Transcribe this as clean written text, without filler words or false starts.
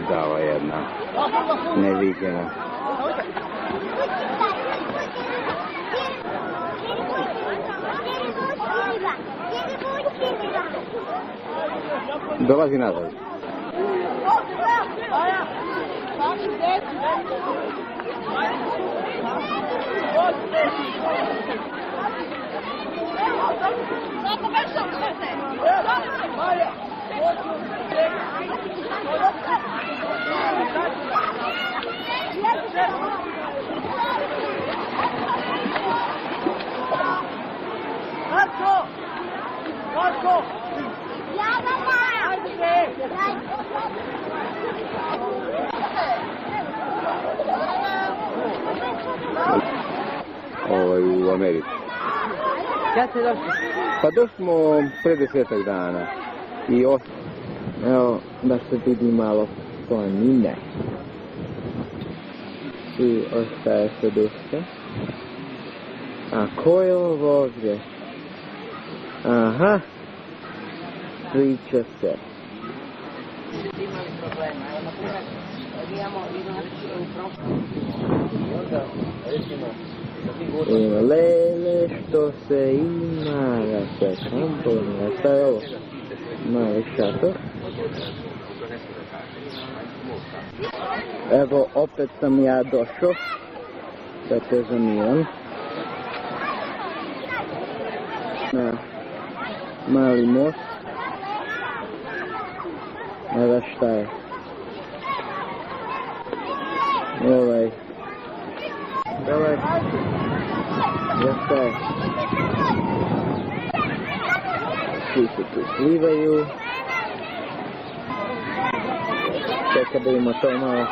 Dava jedna neviđena. Dolazi nazad. U Americi. Kad ste došli? Pa došli smo pre 10 dana. I evo, da se vidi malo planine. I ostaje se duše. A ko je ovo ovdje? Aha. Priča se. Imali problema. Evo, na primjer, imamo u prošlosti. Onda, recimo, Lele što se ima, da se komponija, šta je ovo? Mali šator. Evo, opet sam ja došao, da te zamiram. Na mali most. Evo šta je. Давай. Jastaj. Svi se tu slivaju. Čekaj da vidimo to malo.